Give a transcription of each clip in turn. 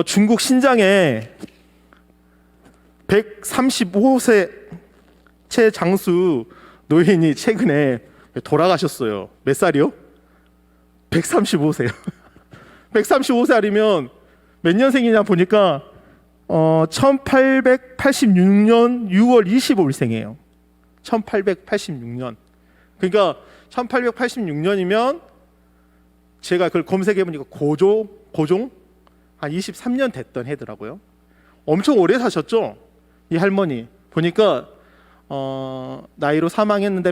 중국 신장에 135세 최장수 노인이 최근에 돌아가셨어요. 몇 살이요? 135세요. 135살이면 몇 년생이냐 보니까 1886년 6월 25일생이에요. 1886년. 그러니까 1886년이면 제가 그걸 검색해 보니까 고종 한 23년 됐던 해더라고요. 엄청 오래 사셨죠? 이 할머니 보니까 나이로 사망했는데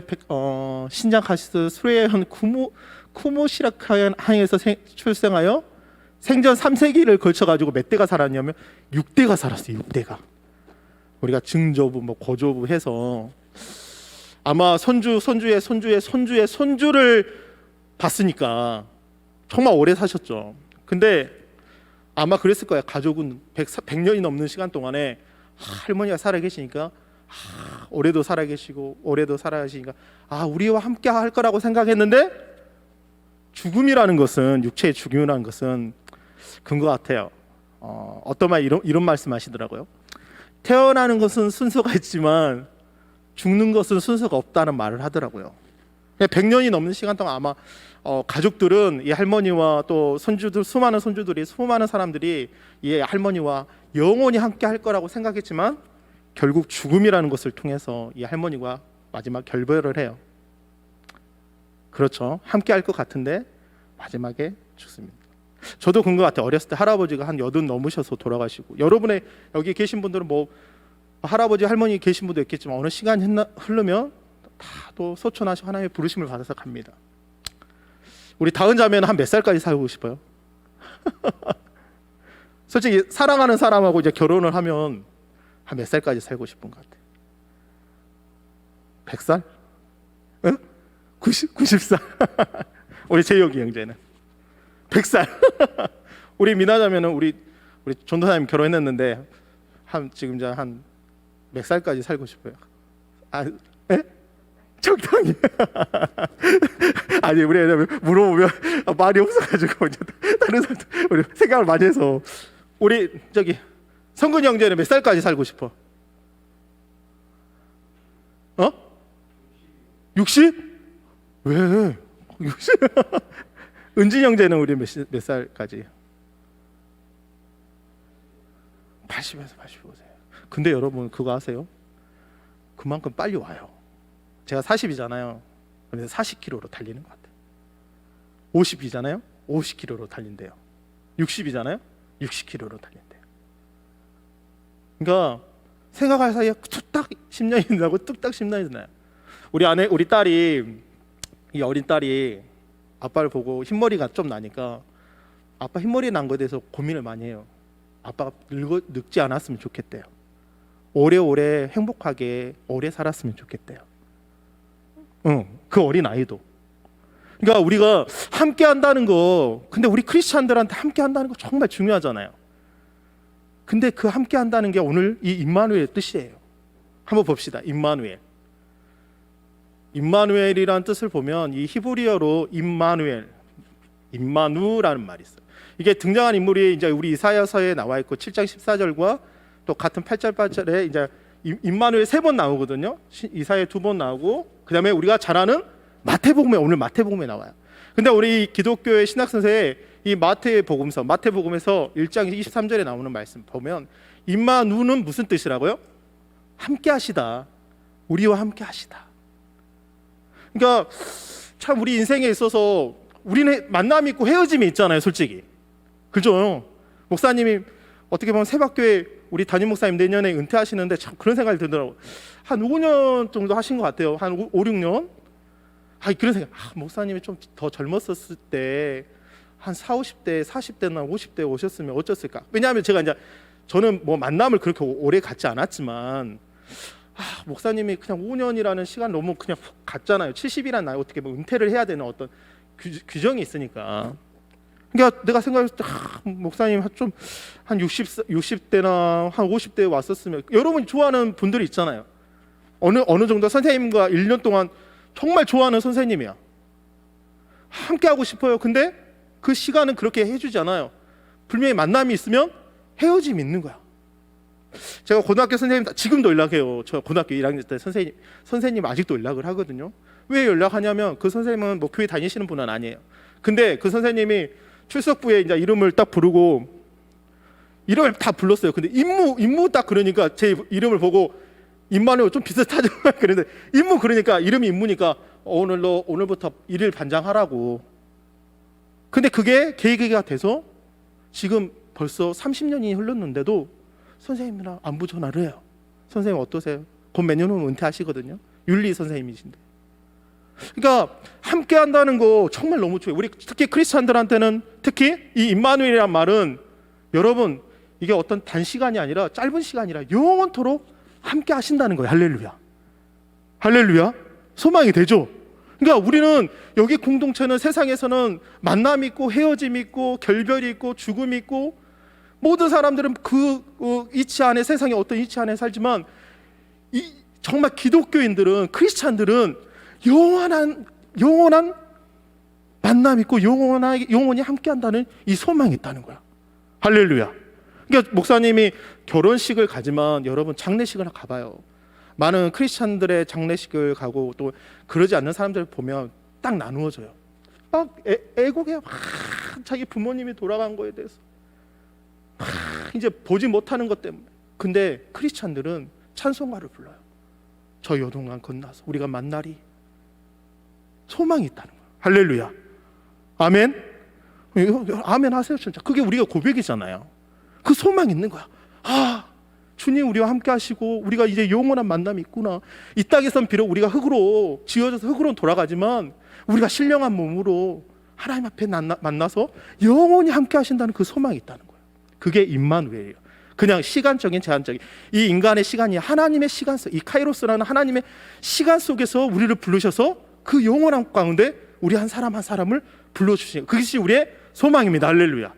신장 카시스 수레현 쿠모시라카항에서 출생하여 생전 3세기를 걸쳐가지고 몇 대가 살았냐면 6대가 살았어요. 6대가. 우리가 증조부 뭐 고조부 해서 아마 손주의 손주를 봤으니까 정말 오래 사셨죠. 근데 아마 그랬을 거예요. 가족은 100년이 넘는 시간 동안에 할머니가 살아계시니까 올해도 살아계시고 올해도 살아계시니까 우리와 함께 할 거라고 생각했는데 죽음이라는 것은 육체의 죽음이라는 것은 그런 것 같아요. 어떤 말 이런 말씀하시더라고요. 태어나는 것은 순서가 있지만 죽는 것은 순서가 없다는 말을 하더라고요. 100년이 넘는 시간 동안 아마 가족들은 이 할머니와 또 손주들 수많은 사람들이 이 할머니와 영원히 함께 할 거라고 생각했지만 결국 죽음이라는 것을 통해서 이 할머니와 마지막 결별을 해요. 그렇죠. 함께 할 것 같은데 마지막에 죽습니다. 저도 그런 것 같아요. 어렸을 때 할아버지가 한 80 넘으셔서 돌아가시고, 여러분의 여기 계신 분들은 뭐 할아버지 할머니 계신 분도 있겠지만 어느 시간이 흐르면 다 또 소천하시고 하나님의 부르심을 받아서 갑니다. 우리 다은 자매는 한 몇 살까지 살고 싶어요? 솔직히 사랑하는 사람하고 이제 결혼을 하면 한 몇 살까지 살고 싶은 것 같아요? 100살? 응? 90살? 우리 재혁이 형제는 100살. 우리 미나 자매는 우리 전도사님 결혼했는데 지금 한 몇 살까지 살고 싶어요? 에? 적당히. 아니 우리 물어보면 말이 없어가지고 다른 사람 우리 생각을 많이 해서. 우리 성근이 형제는 몇 살까지 살고 싶어? 60? 왜? 60? 은진 형제는 우리 몇 살까지? 80에서 85세. 근데 여러분 그거 아세요? 그만큼 빨리 와요. 제가 40이잖아요. 그래서 40km로 달리는 것 같아요. 50이잖아요. 50km로 달린대요. 60이잖아요. 60km로 달린대요. 그러니까 생각할 사이에 뚝딱 10년이 지나고 뚝딱 10년이 지나요. 우리 딸이, 이 어린 딸이 아빠를 보고 흰머리가 좀 나니까 아빠 흰머리 난 거에 대해서 고민을 많이 해요. 아빠가 늙지 않았으면 좋겠대요. 오래오래 행복하게 오래 살았으면 좋겠대요. 그 어린 아이도. 그러니까 우리가 함께 한다는 거, 근데 우리 크리스찬들한테 함께 한다는 거 정말 중요하잖아요. 근데 그 함께 한다는 게 오늘 이 임마누엘의 뜻이에요. 한번 봅시다. 임마누엘이라는 뜻을 보면 이 히브리어로 임마누라는 말이 있어요. 이게 등장한 인물이 이제 우리 이사야서에 나와 있고 7장 14절과 또 같은 8절 8절에 이제 임마누엘 3번 나오거든요. 이사야 2번 나오고, 그다음에 우리가 잘 아는 오늘 마태복음에 나와요. 근데 우리 기독교의 신학 선생의 이 마태복음에서 1장 23절에 나오는 말씀 보면 임마누는 무슨 뜻이라고요? 함께 하시다. 우리와 함께 하시다. 그러니까 참 우리 인생에 있어서 우리는 만남이 있고 헤어짐이 있잖아요, 솔직히. 그죠? 목사님이 어떻게 보면 새벽교회 우리 담임 목사님 내년에 은퇴하시는데 참 그런 생각이 들더라고요. 한 5년 정도 하신 것 같아요. 한 5, 6년? 그런 생각. 목사님이 좀 더 젊었을 때 한 40, 50대, 40대나 50대 오셨으면 어쩌을까? 왜냐하면 저는 뭐 만남을 그렇게 오래 갖지 않았지만 목사님이 그냥 5년이라는 시간 너무 그냥 훅 갔잖아요. 70이란 나이 어떻게 뭐 은퇴를 해야 되는 어떤 규정이 있으니까. 그러니까 내가 생각했을 때 목사님 좀 한 60대나 한 50대에 왔었으면, 여러분이 좋아하는 분들이 있잖아요. 어느 정도 선생님과 1년 동안 정말 좋아하는 선생님이야. 함께 하고 싶어요. 근데 그 시간은 그렇게 해주지 않아요. 분명히 만남이 있으면 헤어짐이 있는 거야. 제가 고등학교 선생님 지금도 연락해요. 저 고등학교 1학년 때 선생님 아직도 연락을 하거든요. 왜 연락하냐면 그 선생님은 뭐 교회 다니시는 분은 아니에요. 근데 그 선생님이 출석부에 이제 이름을 딱 부르고 이름을 다 불렀어요. 근데 임무 딱 그러니까 제 이름을 보고 임마누엘 좀 비슷하죠. 그런데 임무 그러니까 이름이 임무니까 오늘부터 일일 반장하라고. 근데 그게 계기가 돼서 지금 벌써 30년이 흘렀는데도 선생님이랑 안부 전화를 해요. 선생님 어떠세요? 곧 몇 년 후면 은퇴하시거든요. 윤리 선생님이신데. 그러니까 함께 한다는 거 정말 너무 좋아요. 우리 특히 크리스찬들한테는 특히 이 임마누엘이란 말은 여러분 이게 어떤 단시간이 아니라 짧은 시간이라 영원토록 함께 하신다는 거예요. 할렐루야. 할렐루야. 소망이 되죠. 그러니까 우리는 여기 공동체는 세상에서는 만남이 있고 헤어짐이 있고 결별이 있고 죽음이 있고 모든 사람들은 그 이치 안에 세상의 어떤 이치 안에 살지만 정말 기독교인들은 크리스찬들은 영원한 만남 있고 영원히 함께한다는 이 소망이 있다는 거야. 할렐루야. 그러니까 목사님이 결혼식을 가지만 여러분 장례식을 가봐요. 많은 크리스찬들의 장례식을 가고 또 그러지 않는 사람들을 보면 딱 나누어져요. 막 애곡에 막 자기 부모님이 돌아간 거에 대해서 막 이제 보지 못하는 것 때문에. 근데 크리스찬들은 찬송가를 불러요. 저 요동강 건너서 우리가 만나리. 소망이 있다는 거예요. 할렐루야. 아멘. 아멘 하세요. 진짜 그게 우리가 고백이잖아요. 그 소망이 있는 거야. 아, 주님 우리와 함께 하시고 우리가 이제 영원한 만남이 있구나. 이 땅에선 비록 우리가 흙으로 지어져서 흙으로 돌아가지만 우리가 신령한 몸으로 하나님 앞에 만나서 영원히 함께 하신다는 그 소망이 있다는 거예요. 그게 임마누엘이에요. 그냥 시간적인 제한적인 이 인간의 시간이 하나님의 시간 속, 이 카이로스라는 하나님의 시간 속에서 우리를 부르셔서 그 영원한 가운데 우리 한 사람 한 사람을 불러주시는 그것이 우리의 소망입니다. 할렐루야.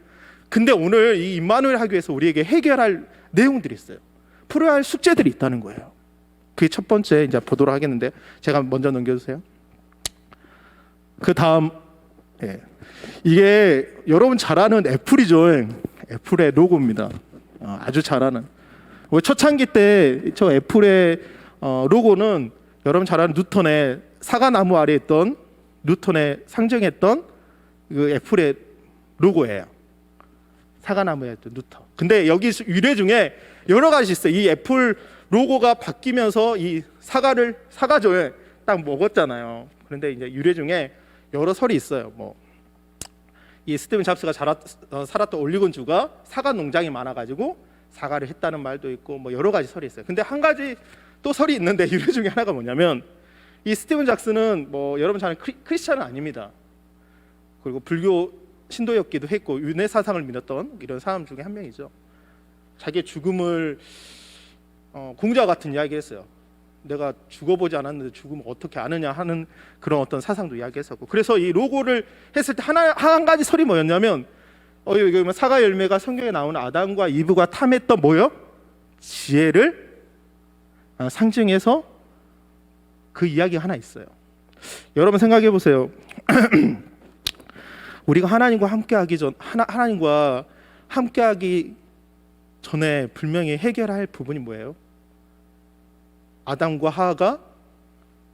근데 오늘 이 임마누엘 하기 위해서 우리에게 해결할 내용들이 있어요. 풀어야 할 숙제들이 있다는 거예요. 그게 첫 번째 이제 보도록 하겠는데 제가 먼저 넘겨주세요. 그 다음 이게 여러분 잘 아는 애플이죠. 애플의 로고입니다. 아주 잘 아는. 초창기 때 저 애플의 로고는 여러분 잘 아는 뉴턴의 사과나무 아래에 있던 뉴턴의 상징했던 그 애플의 로고예요. 사과나무에 있던 뉴턴. 근데 여기 유래 중에 여러 가지 있어요. 이 애플 로고가 바뀌면서 이 사과를 딱 먹었잖아요. 그런데 이제 유래 중에 여러 설이 있어요. 뭐 이 스티븐 잡스가 살았던 올리건주가 사과 농장이 많아가지고 사과를 했다는 말도 있고 뭐 여러 가지 설이 있어요. 근데 한 가지 또 설이 있는데 유래 중에 하나가 뭐냐면 이 스티븐 잡스는 뭐 여러분 잘 아는 크리스찬은 아닙니다. 그리고 불교 신도였기도 했고 윤회 사상을 믿었던 이런 사람 중에 한 명이죠. 자기의 죽음을 공자 같은 이야기를 했어요. 내가 죽어보지 않았는데 죽음을 어떻게 아느냐 하는 그런 어떤 사상도 이야기했었고. 그래서 이 로고를 했을 때 한 가지 설이 뭐였냐면 여기 사과 열매가 성경에 나오는 아담과 이브가 탐했던 뭐요? 지혜를 상징해서 그 이야기가 하나 있어요. 여러분 생각해 보세요. 우리가 하나님과 함께하기 전에 분명히 해결할 부분이 뭐예요? 아담과 하와가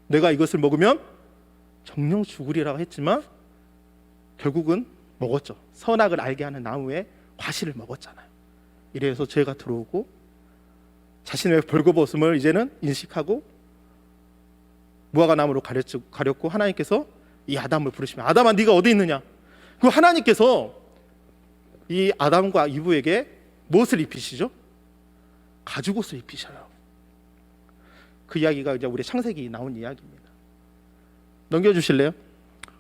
내가 이것을 먹으면 정령 죽으리라고 했지만 결국은 먹었죠. 선악을 알게 하는 나무의 과실을 먹었잖아요. 이래서 죄가 들어오고 자신의 벌거벗음을 이제는 인식하고 무화과 나무로 가렸고 하나님께서 이 아담을 부르시면 아담아 네가 어디 있느냐? 그 하나님께서 이 아담과 이브에게 무엇을 입히시죠? 가죽옷을 입히셔요. 그 이야기가 이제 우리 창세기 나온 이야기입니다. 넘겨주실래요?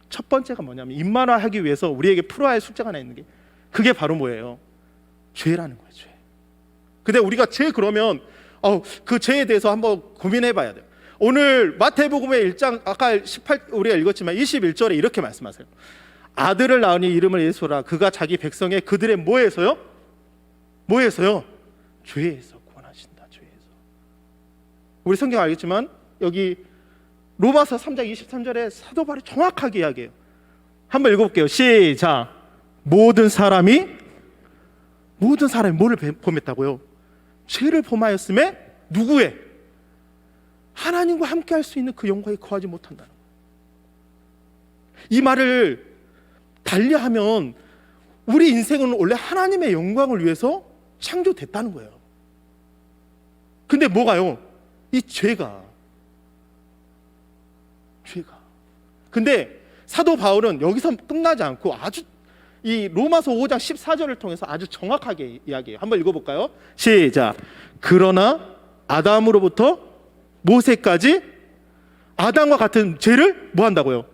첫 번째가 뭐냐면 임마누엘하기 위해서 우리에게 풀어야 할 숙제가 하나 있는 게 그게 바로 뭐예요? 죄라는 거예요. 죄. 근데 우리가 죄 그러면 그 죄에 대해서 한번 고민해봐야 돼요. 오늘 마태복음의 1장 아까 18 우리가 읽었지만 21절에 이렇게 말씀하세요. 아들을 낳으니 이름을 예수라. 그가 자기 백성의 그들의 뭐에서요? 죄에서 구원하신다. 죄에서. 우리 성경 알겠지만 여기 로마서 3장 23절에 사도 바울이 정확하게 이야기해요. 한번 읽어볼게요. 시작. 모든 사람이 모든 사람이 뭐를 범했다고요? 죄를 범하였음에 누구의? 하나님과 함께 할 수 있는 그 영광에 거하지 못한다는 거예요. 이 말을 달리하면 우리 인생은 원래 하나님의 영광을 위해서 창조됐다는 거예요. 근데 뭐가요? 이 죄가. 근데 사도 바울은 여기서 끝나지 않고 아주 이 로마서 5장 14절을 통해서 아주 정확하게 이야기해요. 한번 읽어볼까요? 시작. 그러나 아담으로부터 모세까지 아담과 같은 죄를 뭐 한다고요?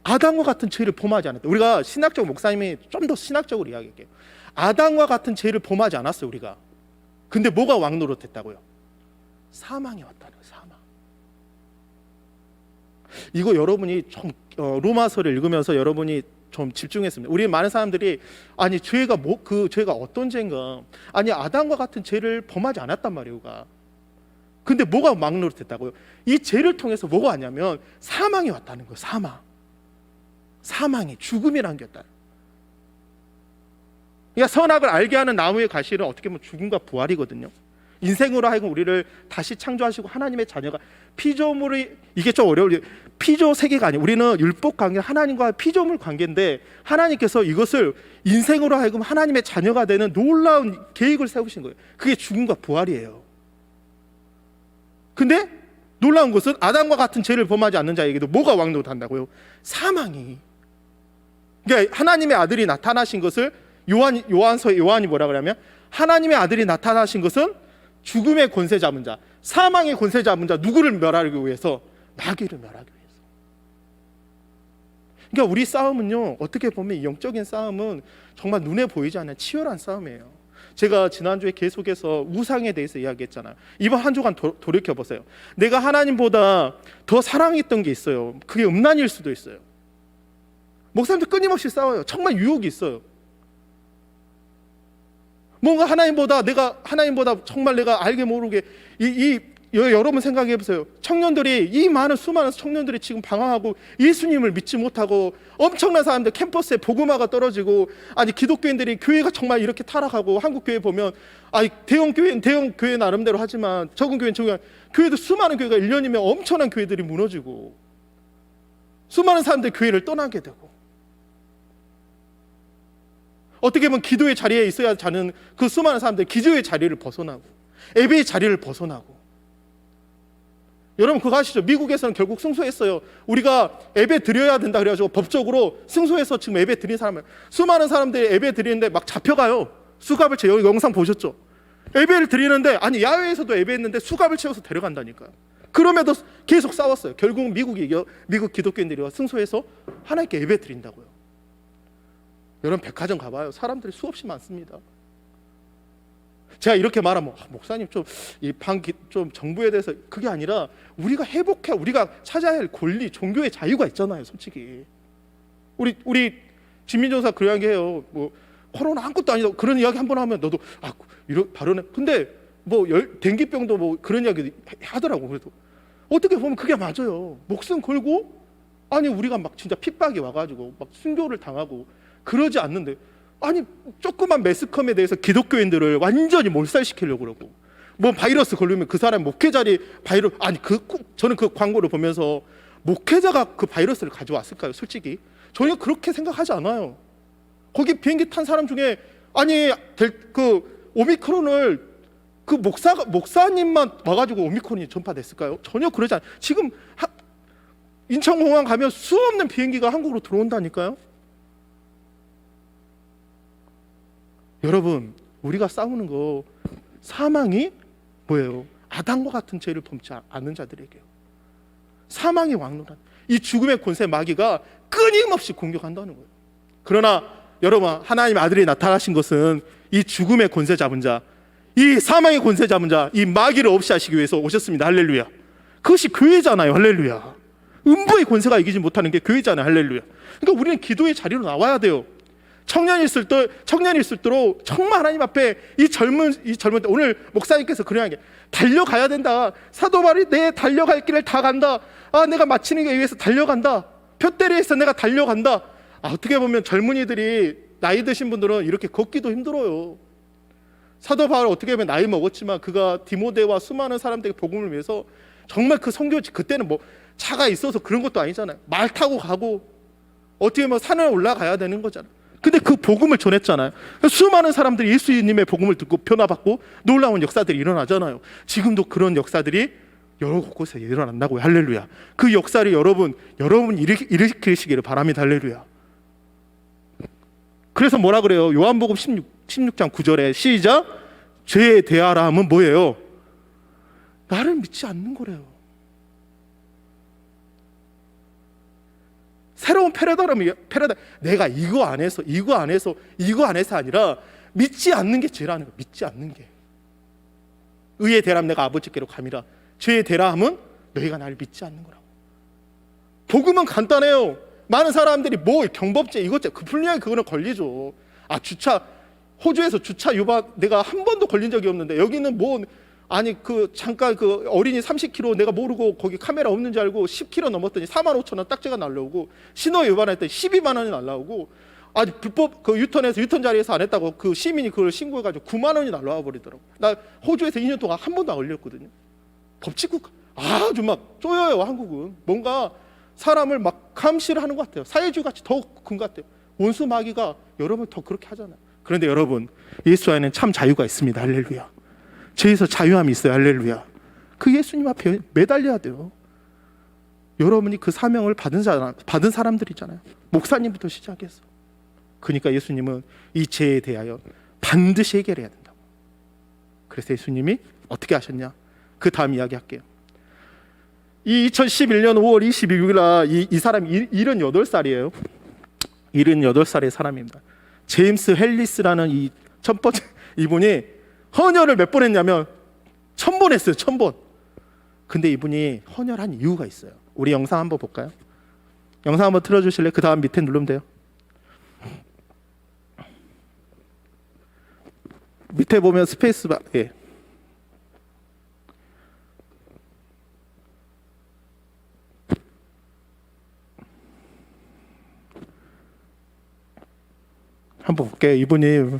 아담과 같은 죄를 범하지 않았다. 우리가 신학적 목사님이 좀 더 신학적으로 이야기할게요. 아담과 같은 죄를 범하지 않았어요, 우리가. 근데 뭐가 왕노릇했다고요? 사망이 왔다는 거예요. 사망. 이거 여러분이 좀 로마서를 읽으면서 여러분이 좀 집중했습니다. 우리 많은 사람들이 아니 죄가 그 죄가 어떤 죄인가? 아니 아담과 같은 죄를 범하지 않았단 말이에요. 근데 뭐가 왕노릇했다고요? 이 죄를 통해서 뭐가 왔냐면 사망이 왔다는 거예요. 사망이 죽음이라는 게 왔다. 그러니까 선악을 알게 하는 나무의 가시는 어떻게 보면 죽음과 부활이거든요. 인생으로 하여금 우리를 다시 창조하시고 하나님의 자녀가 피조물이 이게 좀 어려워요. 피조 세계가 아니에요. 우리는 율법 관계, 하나님과 피조물 관계인데 하나님께서 이것을 인생으로 하여금 하나님의 자녀가 되는 놀라운 계획을 세우신 거예요. 그게 죽음과 부활이에요. 근데 놀라운 것은 아담과 같은 죄를 범하지 않는 자에게도 뭐가 왕노릇한다고요? 사망이. 그러니까 하나님의 아들이 나타나신 것을 요한서에 요한이 뭐라 그러냐면 하나님의 아들이 나타나신 것은 죽음의 권세 잡은 자, 사망의 권세 잡은 자 누구를 멸하기 위해서? 마귀를 멸하기 위해서. 그러니까 우리 싸움은요, 어떻게 보면 이 영적인 싸움은 정말 눈에 보이지 않는 치열한 싸움이에요. 제가 지난주에 계속해서 우상에 대해서 이야기했잖아요. 이번 한 주간 돌이켜보세요. 내가 하나님보다 더 사랑했던 게 있어요. 그게 음란일 수도 있어요. 목사님들 끊임없이 싸워요. 정말 유혹이 있어요. 뭔가 하나님보다 정말 내가 알게 모르게 여러분 생각해 보세요. 청년들이 이 많은 수많은 청년들이 지금 방황하고 예수님을 믿지 못하고 엄청난 사람들 캠퍼스에 복음화가 떨어지고 아니 기독교인들이 교회가 정말 이렇게 타락하고 한국 교회 보면 아니 대형 교회 나름대로 하지만 적은 교회도 수많은 교회가 1년이면 엄청난 교회들이 무너지고 수많은 사람들이 교회를 떠나게 되고 어떻게 보면 기도의 자리에 있어야 하는 그 수많은 사람들이 기도의 자리를 벗어나고 예배의 자리를 벗어나고 여러분 그거 아시죠? 미국에서는 결국 승소했어요. 우리가 예배 드려야 된다 그래가지고 법적으로 승소해서 지금 예배 드린 사람을 수많은 사람들이 예배 드리는데 막 잡혀가요. 수갑을 채워. 여기 영상 보셨죠? 예배를 드리는데 아니 야외에서도 예배했는데 수갑을 채워서 데려간다니까요. 그럼에도 계속 싸웠어요. 결국은 미국 기독교인들이 승소해서 하나님께 예배 드린다고요. 여러분 백화점 가봐요. 사람들이 수없이 많습니다. 제가 이렇게 말하면 목사님 좀 정부에 대해서 그게 아니라 우리가 우리가 찾아야 할 권리, 종교의 자유가 있잖아요. 솔직히 우리 진민정사 그런 이야기 해요. 뭐 코로나 아무것도 아니다 그런 이야기 한번 하면 너도 이런 발언해. 근데 뭐 dengue병도 뭐 그런 이야기 하더라고. 그래도 어떻게 보면 그게 맞아요. 목숨 걸고 아니 우리가 막 진짜 핍박이 와가지고 막 순교를 당하고 그러지 않는데 아니 조그만 매스컴에 대해서 기독교인들을 완전히 몰살시키려고 그러고 뭐 바이러스 걸리면 그 사람 목회자리 바이러스 저는 그 광고를 보면서 목회자가 그 바이러스를 가져왔을까요? 솔직히 저는 그렇게 생각하지 않아요. 거기 비행기 탄 사람 중에 아니 그 오미크론을 그 목사님만 와가지고 오미크론이 전파됐을까요? 전혀 그러지 않아요. 지금 인천공항 가면 수없는 비행기가 한국으로 들어온다니까요. 여러분 우리가 싸우는 거 사망이 뭐예요? 아담과 같은 죄를 범치 않는 자들에게요. 사망이 왕노란 이 죽음의 권세 마귀가 끊임없이 공격한다는 거예요. 그러나 여러분 하나님의 아들이 나타나신 것은 이 죽음의 권세 잡은 자, 이 사망의 권세 잡은 자, 이 마귀를 없이 하시기 위해서 오셨습니다. 할렐루야. 그것이 교회잖아요. 할렐루야. 음부의 권세가 이기지 못하는 게 교회잖아요. 할렐루야. 그러니까 우리는 기도의 자리로 나와야 돼요. 청년이 있을도록 정말 하나님 앞에 이 젊은 때 오늘 목사님께서 그런 이야기 달려가야 된다. 사도 바울이 내 달려갈 길을 다 간다. 내가 마치는 게 위해서 달려간다. 푯대리에서 내가 달려간다. 어떻게 보면 젊은이들이 나이 드신 분들은 이렇게 걷기도 힘들어요. 사도 바울 어떻게 보면 나이 먹었지만 그가 디모데와 수많은 사람들에게 복음을 위해서 정말 그 선교지, 그때는 뭐 차가 있어서 그런 것도 아니잖아요. 말 타고 가고 어떻게 보면 산을 올라가야 되는 거잖아요. 근데 그 복음을 전했잖아요. 수많은 사람들이 예수님의 복음을 듣고 변화받고 놀라운 역사들이 일어나잖아요. 지금도 그런 역사들이 여러 곳에 일어난다고요. 할렐루야. 그 역사를 여러분 일으키시기를 바랍니다. 할렐루야. 그래서 뭐라 그래요? 요한복음 16장 9절에 시작. 죄에 대하라 하면 뭐예요? 나를 믿지 않는 거래요. 새로운 패러다임이 내가 이거 안 해서 아니라 믿지 않는 게 죄라는 거예요. 믿지 않는 게. 의에 대하면 내가 아버지께로 감이라. 죄에 대하면 너희가 나를 믿지 않는 거라고. 복음은 간단해요. 많은 사람들이 뭐 경법죄 이것죄 그 분명히 그거는 걸리죠. 호주에서 주차 위반 내가 한 번도 걸린 적이 없는데 여기는 뭐 아니 그 잠깐 그 어린이 30km 내가 모르고 거기 카메라 없는 줄 알고 10km 넘었더니 45,000원 딱지가 날라오고 신호 위반했더니 12만 원이 날라오고 아니 불법 그 유턴해서 유턴 자리에서 안 했다고 그 시민이 그걸 신고해가지고 9만 원이 날라와 버리더라고. 나 호주에서 2년 동안 한 번도 안 걸렸거든요. 법치국 아주 막 쪼여요. 한국은 뭔가 사람을 막 감시를 하는 것 같아요. 사회주의 같이 더 큰 것 같아요. 원수 마귀가 여러분 더 그렇게 하잖아요. 그런데 여러분 예수 안에는 참 자유가 있습니다. 할렐루야. 죄에서 자유함이 있어요. 할렐루야. 그 예수님 앞에 매달려야 돼요. 여러분이 그 사명을 받은 사람들이잖아요. 목사님부터 시작해서. 그러니까 예수님은 이 죄에 대하여 반드시 해결해야 된다고. 그래서 예수님이 어떻게 하셨냐? 그 다음 이야기 할게요. 이 2011년 5월 26일 날 이 사람이 78살이에요. 78살의 사람입니다. 제임스 헬리스라는 이 첫 번째 이분이 헌혈을 몇 번 했냐면 1000번 했어요. 1000번. 근데 이분이 헌혈한 이유가 있어요. 우리 영상 한번 볼까요? 영상 한번 틀어주실래요? 그 다음 밑에 누르면 돼요. 밑에 보면 스페이스바. 예. 한번 볼게요. 이분이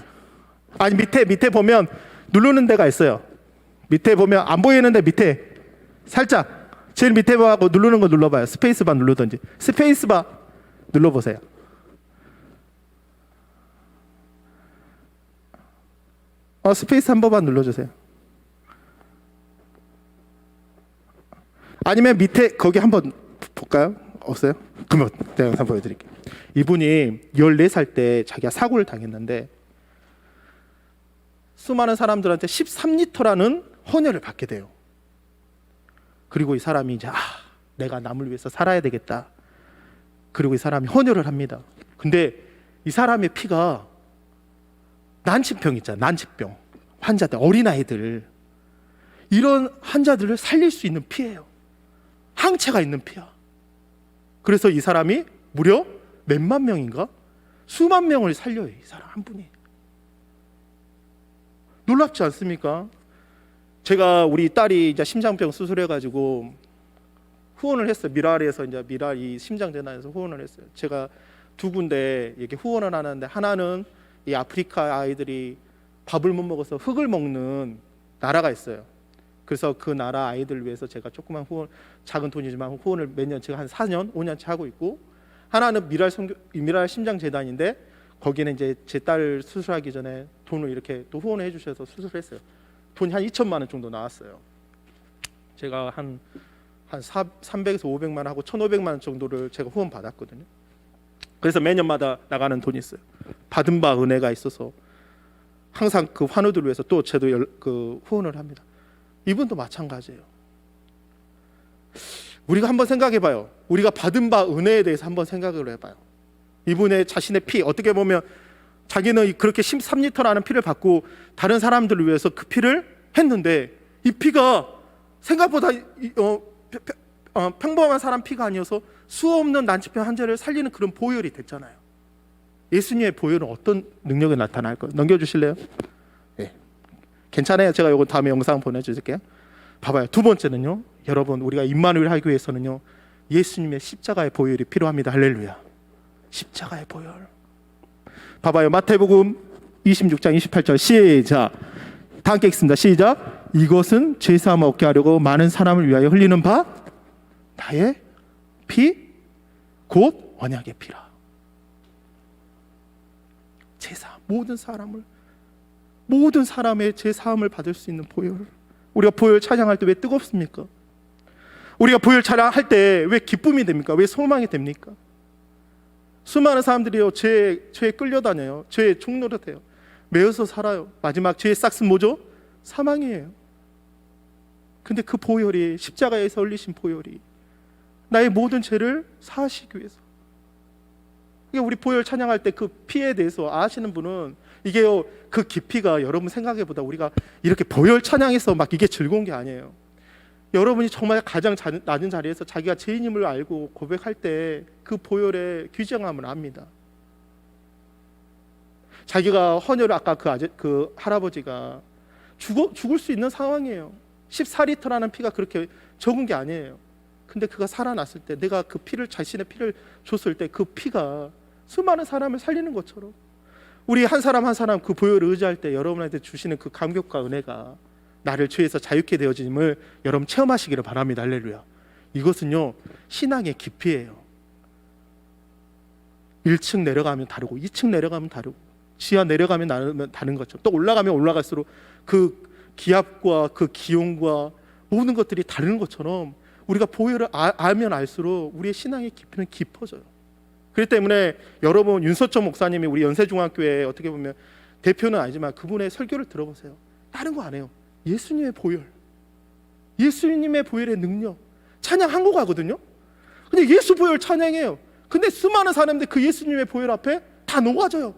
아니 밑에 보면 누르는 데가 있어요. 밑에 보면 안 보이는데 밑에 살짝 제일 밑에 하고 누르는 거 눌러봐요. 스페이스바 누르든지 스페이스바 눌러보세요. 스페이스 한 번만 눌러주세요. 아니면 밑에 거기 한번 볼까요? 없어요? 그러면 내가 영상 보여드릴게요. 이분이 14살 때 자기가 사고를 당했는데 수많은 사람들한테 13리터라는 헌혈을 받게 돼요. 그리고 이 사람이 이제 내가 남을 위해서 살아야 되겠다. 그리고 이 사람이 헌혈을 합니다. 근데 이 사람의 피가 난치병 있잖아요. 난치병 환자들, 어린아이들 이런 환자들을 살릴 수 있는 피예요. 항체가 있는 피야. 그래서 이 사람이 무려 몇만 명인가? 수만 명을 살려요. 이 사람 한 분이. 놀랍지 않습니까? 제가 우리 딸이 이제 심장병 수술해가지고 후원을 했어요. 미랄에서 이제 미랄 이 심장재단에서 후원을 했어요. 제가 두 군데 이렇게 후원을 하는데 하나는 이 아프리카 아이들이 밥을 못 먹어서 흙을 먹는 나라가 있어요. 그래서 그 나라 아이들을 위해서 제가 조그만 후원, 작은 돈이지만 후원을 매년 제가 한 4년, 5년째 하고 있고, 하나는 미랄 심장재단인데 거기는 이제 제 딸 수술하기 전에 돈을 이렇게 또 후원을 해주셔서 수술했어요. 돈이 한 2천만 원 정도 나왔어요. 제가 한 300에서 500만 하고 1,500만 원 정도를 제가 후원 받았거든요. 그래서 매년마다 나가는 돈이 있어요. 받은 바 은혜가 있어서 항상 그 환우들을 위해서 또 저도 그 후원을 합니다. 이분도 마찬가지예요. 우리가 한번 생각해봐요. 우리가 받은 바 은혜에 대해서 한번 생각을 해봐요. 이분의 자신의 피, 어떻게 보면 자기는 그렇게 13리터라는 피를 받고 다른 사람들을 위해서 그 피를 했는데 이 피가 생각보다 평범한 사람 피가 아니어서 수 없는 난치병 환자를 살리는 그런 보혈이 됐잖아요. 예수님의 보혈은 어떤 능력이 나타날까요? 넘겨주실래요? 네. 괜찮아요. 제가 이거 다음에 영상 보내주실게요. 봐봐요. 두 번째는요, 여러분 우리가 임마누엘 하기 위해서는요 예수님의 십자가의 보혈이 필요합니다. 할렐루야. 십자가의 보혈. 봐봐요. 마태복음 26장 28절 시작. 다 함께 읽습니다. 시작. 이것은 죄사함을 얻게 하려고 많은 사람을 위하여 흘리는 바 나의 피 곧 언약의 피라. 제사 모든 사람의 제사함을 받을 수 있는 보혈. 우리가 보혈 찬양할 때 왜 뜨겁습니까? 우리가 보혈 찬양할 때 왜 기쁨이 됩니까? 왜 소망이 됩니까? 수많은 사람들이요 죄에 끌려다녀요. 죄에 종노릇해요. 매여서 살아요. 마지막 죄의 싹슨 뭐죠? 사망이에요. 근데 그 보혈이, 십자가에서 흘리신 보혈이 나의 모든 죄를 사하시기 위해서. 이게 우리 보혈 찬양할 때 그 피에 대해서 아시는 분은 이게요, 그 깊이가 여러분 생각해보다 우리가 이렇게 보혈 찬양해서 막 이게 즐거운 게 아니에요. 여러분이 정말 가장 낮은 자리에서 자기가 죄인임을 알고 고백할 때 그 보혈의 귀정함을 압니다. 자기가 헌혈을 아까 그 할아버지가 죽을 수 있는 상황이에요. 14리터라는 피가 그렇게 적은 게 아니에요. 근데 그가 살아났을 때, 내가 그 피를, 자신의 피를 줬을 때 그 피가 수많은 사람을 살리는 것처럼 우리 한 사람 한 사람 그 보혈을 의지할 때 여러분한테 주시는 그 감격과 은혜가 나를 죄에서 자유케 되어짐을 여러분 체험하시기를 바랍니다. 할렐루야. 이것은요 신앙의 깊이예요. 1층 내려가면 다르고 2층 내려가면 다르고 지하 내려가면 다른 것처럼 또 올라가면 올라갈수록 그 기압과 그 기온과 모든 것들이 다른 것처럼 우리가 보혈을 알면 알수록 우리의 신앙의 깊이는 깊어져요. 그렇기 때문에 여러분 윤서천 목사님이 우리 연세중학교에 어떻게 보면 대표는 아니지만 그분의 설교를 들어보세요. 다른 거 안 해요. 예수님의 보혈, 예수님의 보혈의 능력 찬양한 거 하거든요. 근데 예수 보혈 찬양해요. 근데 수많은 사람들 그 예수님의 보혈 앞에 다 녹아져요.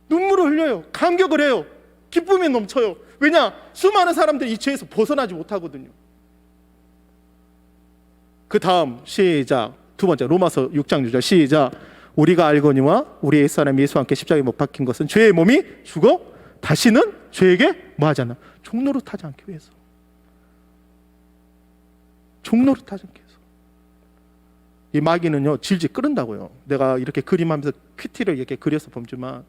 눈물을 흘려요. 감격을 해요. 기쁨이 넘쳐요. 왜냐? 수많은 사람들이 이 죄에서 벗어나지 못하거든요. 그 다음 시작. 두 번째 로마서 6장 6절 시작. 우리가 알거니와 우리 옛사람 예수와 함께 십자가에 못 박힌 것은 죄의 몸이 죽어 다시는 죄에게 뭐하지 않나? 종노릇하지 않기 위해서. 종노릇하지 않기 위해서. 이 마귀는요 질질 끓는다고요. 내가 이렇게 그림하면서 큐티를 이렇게 그려서 보지만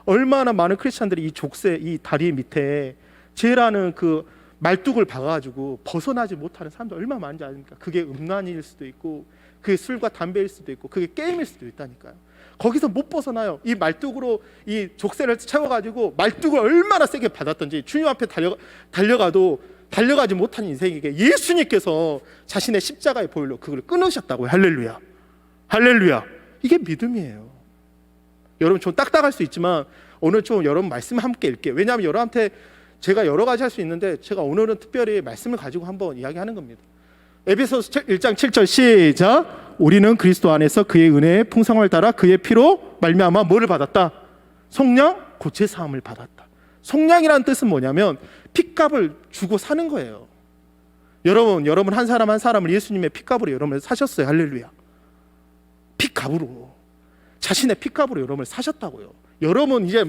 얼마나 많은 크리스찬들이 이 족쇄, 이 다리 밑에 죄라는 그 말뚝을 박아가지고 벗어나지 못하는 사람들 얼마나 많은지 아십니까? 그게 음란일 수도 있고 그게 술과 담배일 수도 있고 그게 게임일 수도 있다니까요. 거기서 못 벗어나요. 이 말뚝으로 이 족쇄를 채워가지고 말뚝을 얼마나 세게 받았던지 주님 앞에 달려가도 달려가지 못한 인생에게 예수님께서 자신의 십자가의 보혈로 그걸 끊으셨다고요. 할렐루야. 할렐루야. 이게 믿음이에요. 여러분 좀 딱딱할 수 있지만 오늘 좀 여러분 말씀 함께 읽게요. 왜냐하면 여러분한테 제가 여러 가지 할 수 있는데 제가 오늘은 특별히 말씀을 가지고 한번 이야기하는 겁니다. 에베소서 1장 7절 시작. 우리는 그리스도 안에서 그의 은혜의 풍성함을 따라 그의 피로 말미암아 뭐를 받았다? 속량 곧 제사함을 받았다. 속량이라는 뜻은 뭐냐면 핏값을 주고 사는 거예요. 여러분 한 사람 한 사람을 예수님의 핏값으로 여러분을 사셨어요. 할렐루야. 핏값으로 자신의 핏값으로 여러분을 사셨다고요. 여러분 이제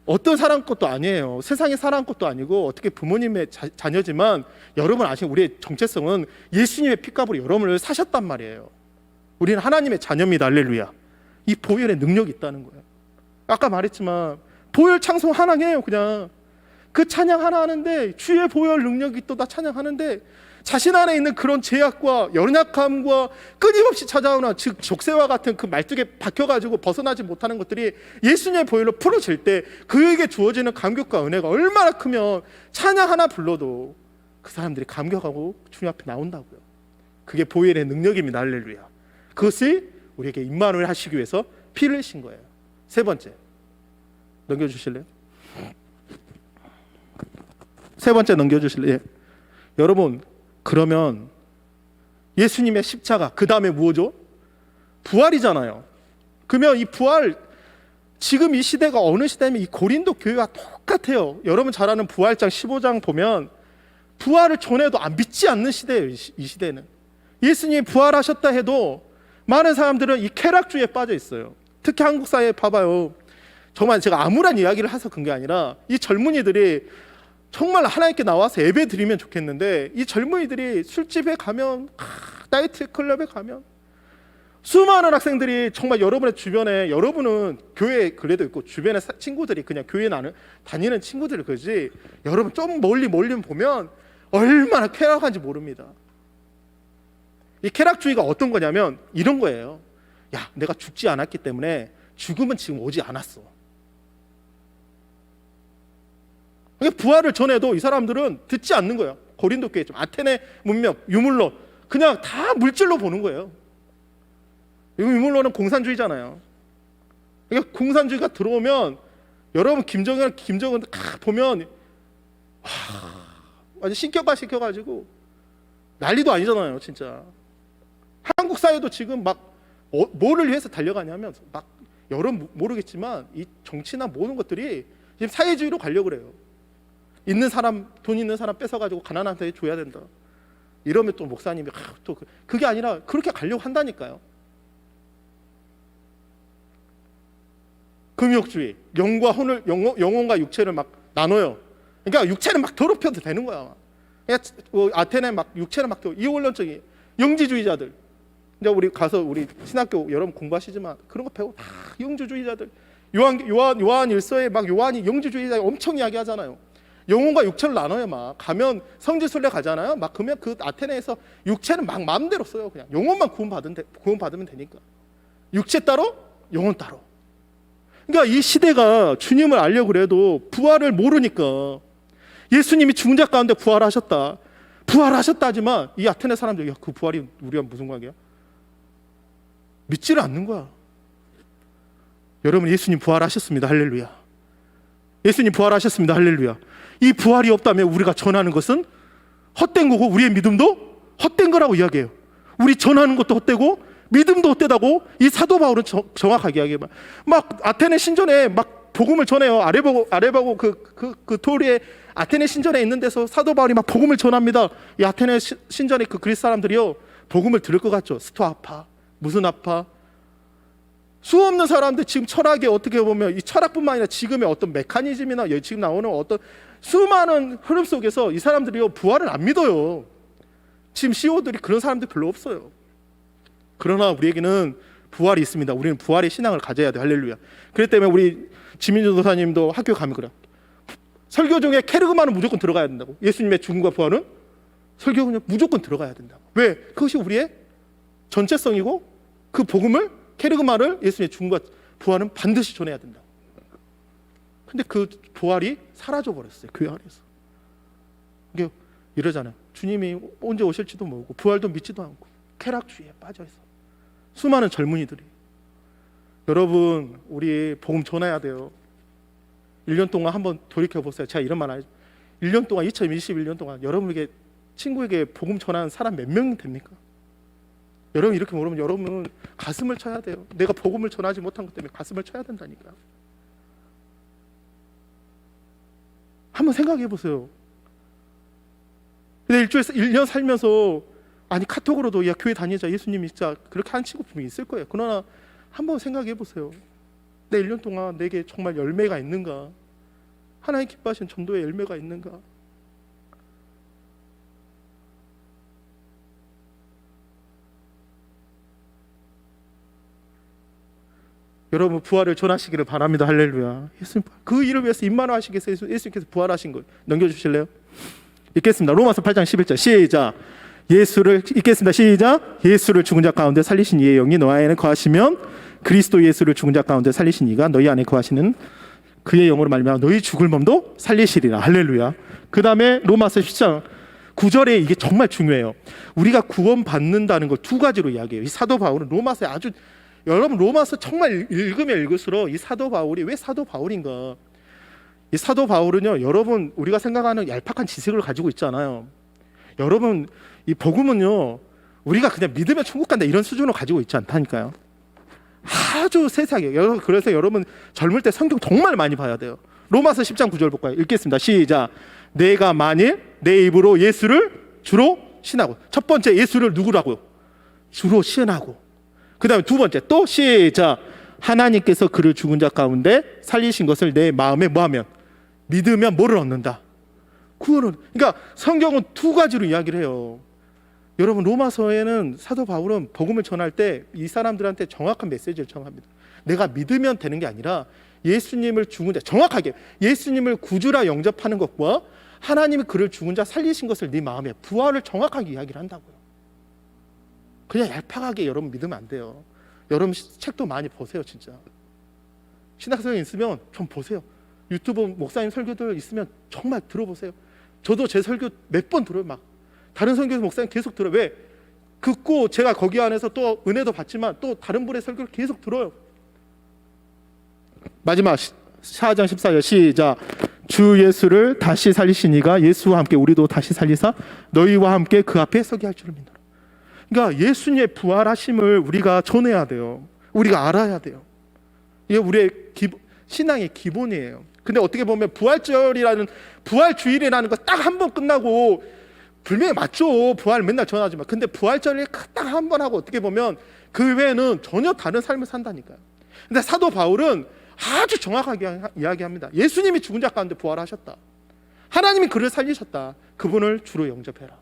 어떤 사람 것도 아니에요. 세상의 사람 것도 아니고 어떻게 부모님의 자녀지만 여러분 아시는 우리의 정체성은 예수님의 핏값으로 여러분을 사셨단 말이에요. 우리는 하나님의 자녀입니다. 할렐루야. 이 보혈의 능력이 있다는 거예요. 아까 말했지만 보혈 찬송 하나 해요. 그냥 그 찬양 하나 하는데 주의 보혈 능력이 또 다 찬양하는데 자신 안에 있는 그런 제약과 연약함과 끊임없이 찾아오는 즉 족쇄와 같은 그 말뚝에 박혀가지고 벗어나지 못하는 것들이 예수님의 보혈로 풀어질 때 그에게 주어지는 감격과 은혜가 얼마나 크면 찬양 하나 불러도 그 사람들이 감격하고 주님 앞에 나온다고요. 그게 보혈의 능력입니다. 할렐루야. 그것이 우리에게 임마누엘 하시기 위해서 피를 흘리신 거예요. 세 번째 넘겨주실래요? 세 번째 넘겨주실래요? 예. 여러분 그러면 예수님의 십자가 그 다음에 뭐죠? 부활이잖아요. 그러면 이 부활 지금 이 시대가 어느 시대면 이 고린도 교회와 똑같아요. 여러분 잘 아는 부활장 15장 보면 부활을 전해도 안 믿지 않는 시대예요. 이 시대는 예수님이 부활하셨다 해도 많은 사람들은 이 쾌락주의에 빠져 있어요. 특히 한국 사회에 봐봐요. 정말 제가 아무런 이야기를 해서 그런 게 아니라 이 젊은이들이 정말 하나님께 나와서 예배 드리면 좋겠는데 이 젊은이들이 술집에 가면 나이트 클럽에 가면 수많은 학생들이 정말 여러분의 주변에, 여러분은 교회 그래도 있고 주변에 친구들이 그냥 교회 다니는 친구들이 그러지, 여러분 좀 멀리 보면 얼마나 쾌락한지 모릅니다. 이 쾌락주의가 어떤 거냐면 이런 거예요. 야, 내가 죽지 않았기 때문에 죽음은 지금 오지 않았어. 부활을 전해도 이 사람들은 듣지 않는 거예요. 고린도 교회, 아테네 문명, 유물론, 그냥 다 물질로 보는 거예요. 유물론은 공산주의잖아요. 그러니까 공산주의가 들어오면 여러분 김정은 보면 완전 신격화시켜가지고 난리도 아니잖아요, 진짜. 한국 사회도 지금 막 뭐를 위해서 달려가냐면 막 여러분 모르겠지만 이 정치나 모든 것들이 지금 사회주의로 가려고 그래요. 있는 사람, 돈 있는 사람 뺏어가지고 가난한테 줘야 된다. 이러면 또 목사님이 또 그게 아니라 그렇게 가려고 한다니까요. 금욕주의, 영혼과 육체를 막 나눠요. 그러니까 육체는 막 더럽혀도 되는 거야. 그러니까 아테네 막 육체는 막 이원론적인 영지주의자들. 이제 우리 가서 우리 신학교 여러분 공부하시지만 그런 거 배우고 다 영지주의자들. 요한 일서에 막 요한이 영지주의자 엄청 이야기하잖아요. 영혼과 육체를 나눠요. 막 가면 성지순례 가잖아요. 막 그러면 그 아테네에서 육체는 막 마음대로 써요. 그냥 영혼만 구원받으면 되니까. 육체 따로, 영혼 따로. 그러니까 이 시대가 주님을 알려고 그래도 부활을 모르니까, 예수님이 죽은 자 가운데 부활하셨다 하지만 이 아테네 사람들이 그 부활이 우리가 무슨 관계야? 믿지를 않는 거야. 여러분, 예수님 부활하셨습니다. 할렐루야. 예수님 부활하셨습니다. 할렐루야. 이 부활이 없다면 우리가 전하는 것은 헛된 거고 우리의 믿음도 헛된 거라고 이야기해요. 우리 전하는 것도 헛되고 믿음도 헛되다고 이 사도 바울은 정확하게 이야기해요. 막 아테네 신전에 막 복음을 전해요. 아레바고 그 도리에 아테네 신전에 있는 데서 사도 바울이 막 복음을 전합니다. 이 아테네 신전의 그 그리스 사람들이요, 복음을 들을 것 같죠. 스토아파, 무슨 아파, 수없는 사람들. 지금 철학에 어떻게 보면 이 철학뿐만 아니라 지금의 어떤 메커니즘이나 지금 나오는 어떤 수많은 흐름 속에서 이 사람들이요 부활을 안 믿어요. 지금 CEO들이 그런 사람들 별로 없어요. 그러나 우리에게는 부활이 있습니다. 우리는 부활의 신앙을 가져야 돼. 할렐루야. 그렇기 때문에 우리 지민주 도사님도 학교 가면 그래. 설교 중에 케르그마는 무조건 들어가야 된다고. 예수님의 죽음과 부활은 설교는 무조건 들어가야 된다고. 왜? 그것이 우리의 전체성이고 그 복음을, 케르그마를, 예수님의 죽음과 부활은 반드시 전해야 된다고. 근데 그 부활이 사라져 버렸어요. 교회 안에서. 이게 이러잖아요. 주님이 언제 오실지도 모르고 부활도 믿지도 않고 쾌락주의에 빠져 있어. 수많은 젊은이들이. 여러분, 우리 복음 전해야 돼요. 1년 동안 한번 돌이켜 보세요. 제가 이런 말 하죠. 1년 동안, 2021년 동안 여러분에게, 친구에게 복음 전하는 사람 몇 명 됩니까? 여러분 이렇게 모르면 여러분은 가슴을 쳐야 돼요. 내가 복음을 전하지 못한 것 때문에 가슴을 쳐야 된다니까. 한번 생각해 보세요. 근데 일주일에 1년 살면서 아니 카톡으로도 야 교회 다니자, 예수님이 진짜 그렇게 한 친구 분명히 있을 거예요. 그러나 한번 생각해 보세요. 내 1년 동안 내게 정말 열매가 있는가? 하나님 기뻐하신 전도의 열매가 있는가? 여러분 부활을 전하시기를 바랍니다. 할렐루야. 예수님 그 일을 위해서 임마누엘 하시기 위해서 예수님께서 부활하신 걸 넘겨주실래요? 읽겠습니다. 로마서 8장 11절 시작. 예수를 읽겠습니다. 시작. 예수를 죽은 자 가운데 살리신 이의 영이 너희 안에 거하시면 그리스도 예수를 죽은 자 가운데 살리신 이가 너희 안에 거하시는 그의 영으로 말미암아 너희 죽을 몸도 살리시리라. 할렐루야. 그 다음에 로마서 10장 9절에 이게 정말 중요해요. 우리가 구원받는다는 걸 두 가지로 이야기해요. 이 사도 바울은 로마서에 아주, 여러분 로마서 정말 읽으면 읽을수록 이 사도 바울이 왜 사도 바울인가? 이 사도 바울은요, 여러분 우리가 생각하는 얄팍한 지식을 가지고 있잖아요. 여러분 이 복음은요, 우리가 그냥 믿으면 천국 간다 이런 수준으로 가지고 있지 않다니까요. 아주 세세하게. 그래서 여러분 젊을 때 성경 정말 많이 봐야 돼요. 로마서 10장 9절 볼까요? 읽겠습니다. 시작. 내가 만일 내 입으로 예수를 주로 신하고, 첫 번째 예수를 누구라고요? 주로 신하고, 그 다음에 두 번째 또 시작. 하나님께서 그를 죽은 자 가운데 살리신 것을 내 마음에 뭐하면? 믿으면 뭐를 얻는다? 구원을. 그러니까 성경은 두 가지로 이야기를 해요. 여러분 로마서에는 사도 바울은 복음을 전할 때 이 사람들한테 정확한 메시지를 전합니다. 내가 믿으면 되는 게 아니라 예수님을 죽은 자, 정확하게 예수님을 구주라 영접하는 것과 하나님이 그를 죽은 자 살리신 것을 네 마음에 부활을 정확하게 이야기를 한다고요. 그냥 얄팍하게 여러분 믿으면 안 돼요. 여러분 책도 많이 보세요. 진짜 신학성에 있으면 좀 보세요. 유튜브 목사님 설교들 있으면 정말 들어보세요. 저도 제 설교 몇 번 들어요. 막 다른 설교 목사님 계속 들어요. 왜? 듣고 제가 거기 안에서 또 은혜도 받지만 또 다른 분의 설교를 계속 들어요. 마지막 4장 14절 시작. 주 예수를 다시 살리시니가 예수와 함께 우리도 다시 살리사 너희와 함께 그 앞에 서게 할 줄을 믿노라. 그러니까 예수님의 부활하심을 우리가 전해야 돼요. 우리가 알아야 돼요. 이게 우리의 신앙의 기본이에요. 근데 어떻게 보면 부활절이라는 부활주일이라는 거 딱 한 번 끝나고 분명히 맞죠. 부활 맨날 전하지만 근데 부활절을 딱 한 번 하고 어떻게 보면 그 외에는 전혀 다른 삶을 산다니까요. 근데 사도 바울은 아주 정확하게 이야기합니다. 예수님이 죽은 자 가운데 부활하셨다. 하나님이 그를 살리셨다. 그분을 주로 영접해라.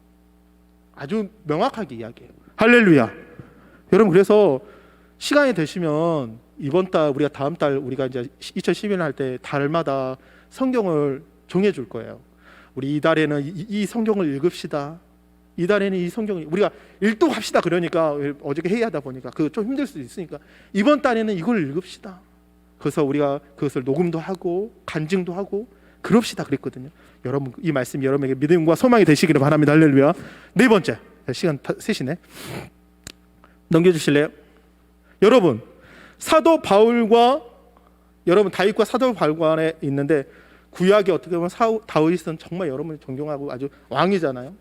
아주 명확하게 이야기해요. 할렐루야. 여러분 그래서 시간이 되시면 이번 달 우리가 다음 달 우리가 이제 2012년 할 때 달마다 성경을 정해 줄 거예요. 우리 이달에는 이 성경을 읽읍시다. 이달에는 이 성경을 우리가 일독합시다. 그러니까 어저께 회의하다 보니까 그거 좀 힘들 수도 있으니까 이번 달에는 이걸 읽읍시다. 그래서 우리가 그것을 녹음도 하고 간증도 하고 그럽시다 그랬거든요. 여러분 이 말씀이 여러분에게 믿음과 소망이 되시기를 바랍니다. 할렐루야. 네 번째 시간 셋이네. 넘겨주실래요? 여러분 사도 바울과 여러분 다윗과 사도 바울 간에 있는데 구약에 어떻게 보면 다윗은 정말 여러분이 존경하고 아주 왕이잖아요.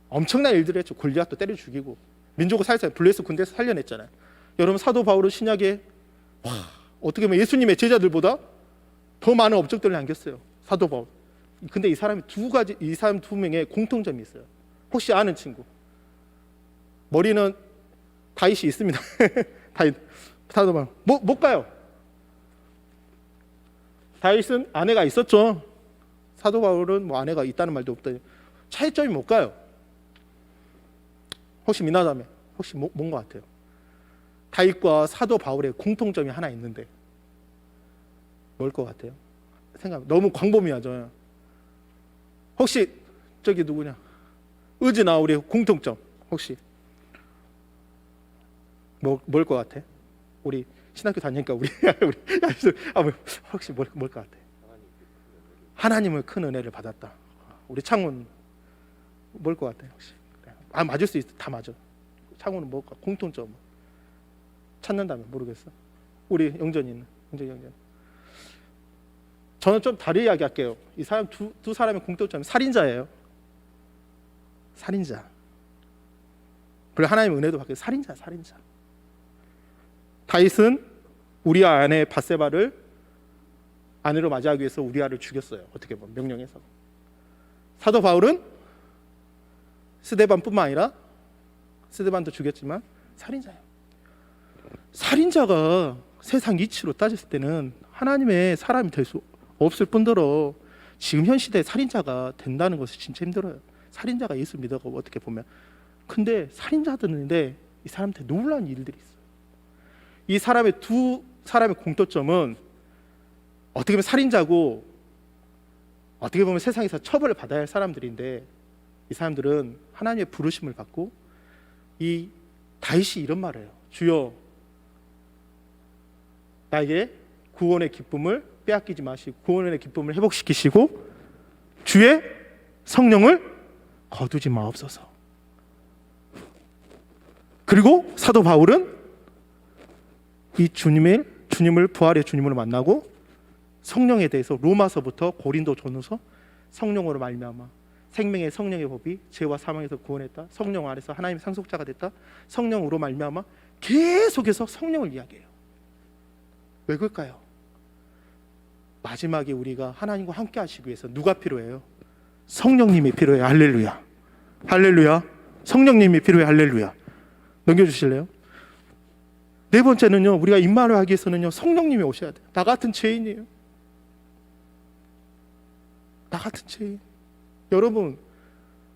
엄청난 일들을 했죠. 골리앗도 때려 죽이고 민족을 살렸잖아요. 블레스 군대에서 살려냈잖아요. 여러분 사도 바울은 신약에 어떻게 보면 예수님의 제자들보다 더 많은 업적들을 남겼어요. 사도 바울. 근데 이 사람이 이 사람 두 명의 공통점이 있어요. 혹시 아는 친구? 머리는 다윗이 있습니다. 다윗 사도 바울 못 가요. 다윗은 아내가 있었죠. 사도 바울은 뭐 아내가 있다는 말도 없다. 차이점이 못 가요. 혹시 미나자매 혹시 뭔 것 같아요? 다윗과 사도 바울의 공통점이 하나 있는데 뭘 것 같아요? 생각 너무 광범위하죠. 혹시 저기 누구냐? 의지나 우리 공통점 혹시 뭘 것 같아? 우리 신학교 다니니까 우리 혹시 뭘 것 같아? 하나님을 큰 은혜를 받았다. 우리 창훈 뭘 것 같아? 혹시 맞을 수 있어. 다 맞아. 창훈은 뭘까? 공통점 찾는다면 모르겠어. 우리 영전이는 영전. 저는 좀 다른 이야기 할게요. 이 사람 두 사람의 공통점은 살인자예요. 살인자. 그리고 하나님의 은혜도 받게 살인자. 다윗은 우리아 아내 밧세바를 아내로 맞이하기 위해서 우리아를 죽였어요. 어떻게 보면 명령해서. 사도 바울은 스데반뿐만 아니라 스데반도 죽였지만 살인자예요. 살인자가 세상 이치로 따졌을 때는 하나님의 사람이 될 수 없을 뿐더러 지금 현 시대에 살인자가 된다는 것이 진짜 힘들어요. 살인자가 예수 믿어가고 어떻게 보면 근데 살인자들인데 이 사람한테 놀라운 일들이 있어요. 이 두 사람의 공통점은 어떻게 보면 살인자고 어떻게 보면 세상에서 처벌을 받아야 할 사람들인데 이 사람들은 하나님의 부르심을 받고 이 다윗이 이런 말을 해요. 주여 나에게 구원의 기쁨을 빼앗기지 마시고 구원의 기쁨을 회복시키시고 주의 성령을 거두지 마옵소서. 그리고 사도 바울은 이 주님을 부활의 주님을 만나고 성령에 대해서 로마서부터 고린도 전후서 성령으로 말미암아 생명의 성령의 법이 죄와 사망에서 구원했다. 성령 안에서 하나님의 상속자가 됐다. 성령으로 말미암아 계속해서 성령을 이야기해요. 왜 그럴까요? 마지막에 우리가 하나님과 함께 하시기 위해서 누가 필요해요? 성령님이 필요해요. 할렐루야. 할렐루야. 성령님이 필요해요. 할렐루야. 넘겨주실래요? 네 번째는요, 우리가 임마누엘 하기 위해서는요, 성령님이 오셔야 돼요. 나 같은 죄인이에요. 나 같은 죄인. 여러분,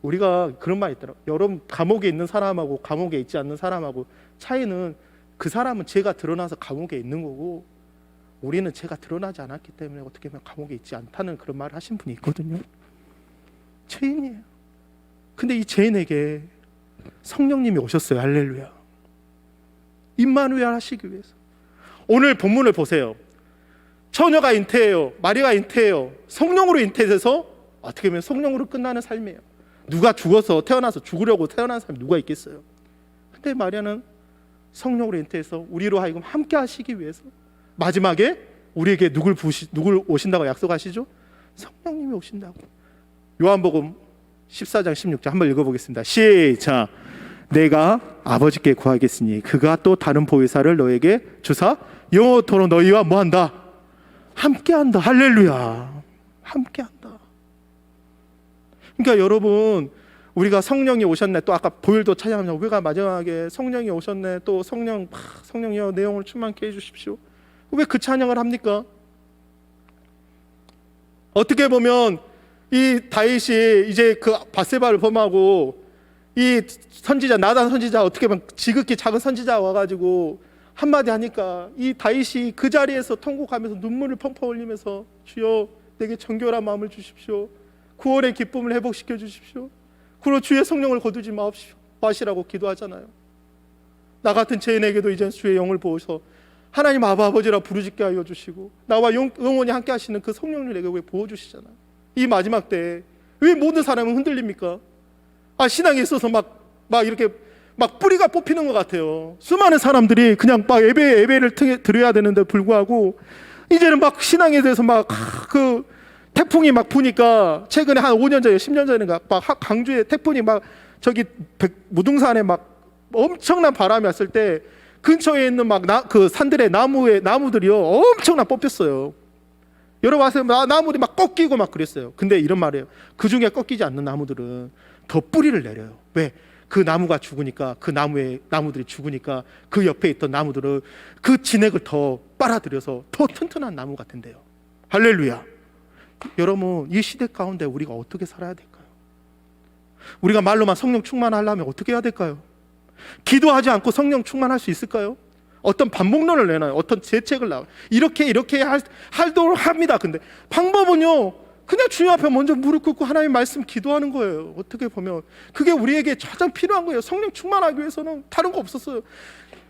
우리가 그런 말이 있더라고요. 여러분, 감옥에 있는 사람하고 감옥에 있지 않는 사람하고 차이는, 그 사람은 죄가 드러나서 감옥에 있는 거고 우리는 죄가 드러나지 않았기 때문에 어떻게 보면 감옥에 있지 않다는 그런 말을 하신 분이 있거든요. 죄인이에요. 근데 이 죄인에게 성령님이 오셨어요. 할렐루야. 임마누엘 하시기 위해서. 오늘 본문을 보세요. 처녀가 잉태해요. 마리아가 잉태해요. 성령으로 잉태돼서 어떻게 보면 성령으로 끝나는 삶이에요. 누가 죽어서 태어나서 죽으려고 태어난 사람이 누가 있겠어요? 근데 마리아는 성령으로 잉태해서 우리로 하여금 함께 하시기 위해서 마지막에 우리에게 누굴 오신다고 약속하시죠? 성령님이 오신다고. 요한복음 14장 16절 한번 읽어보겠습니다. 시작. 내가 아버지께 구하겠으니 그가 또 다른 보혜사를 너에게 주사 영원토록 너희와 뭐한다? 함께한다. 할렐루야. 함께한다. 그러니까 여러분, 우리가 성령이 오셨네, 또 아까 보일도 찬양하면서 우리가 마지막에 성령이 오셨네, 또 성령이여 내 영을 충만케 해주십시오. 왜 그 찬양을 합니까? 어떻게 보면 이 다윗이 이제 그 밧세바를 범하고 이 선지자 나단 선지자, 어떻게 보면 지극히 작은 선지자 와가지고 한마디 하니까 이 다윗이 그 자리에서 통곡하면서 눈물을 펑펑 흘리면서 주여 내게 정결한 마음을 주십시오. 구원의 기쁨을 회복시켜 주십시오. 그리고 주의 성령을 거두지 마시라고 기도하잖아요. 나 같은 죄인에게도 이제 주의 영을 부어서 하나님 아버지라 부르짖게 하여 주시고 나와 영원히 함께 하시는 그 성령을 내게 왜 부어주시잖아요. 이 마지막 때에 왜 모든 사람은 흔들립니까? 신앙에 있어서 막 이렇게 막 뿌리가 뽑히는 것 같아요. 수많은 사람들이 그냥 막 예배를 드려야 되는데 불구하고 이제는 막 신앙에 대해서 막 그 태풍이 막 부니까, 최근에 한 5년 전에 10년 전인가 막 강주에 태풍이 막 저기 무등산에 막 엄청난 바람이 왔을 때 근처에 있는 막 그 산들의 나무들이요 엄청나 뽑혔어요. 여러분 아세요? 나무들이 막 꺾이고 막 그랬어요. 근데 이런 말이에요. 그 중에 꺾이지 않는 나무들은 더 뿌리를 내려요. 왜? 그 나무가 죽으니까, 그 나무들이 죽으니까 그 옆에 있던 나무들은 그 진액을 더 빨아들여서 더 튼튼한 나무가 된대요. 할렐루야. 여러분, 이 시대 가운데 우리가 어떻게 살아야 될까요? 우리가 말로만 성령 충만하려면 어떻게 해야 될까요? 기도하지 않고 성령 충만할 수 있을까요? 어떤 반복론을 내놔요. 어떤 재책을 나와요. 이렇게 하도록 합니다. 근데 방법은요, 그냥 주님 앞에 먼저 무릎 꿇고 하나님 말씀 기도하는 거예요. 어떻게 보면 그게 우리에게 가장 필요한 거예요. 성령 충만하기 위해서는 다른 거 없었어요.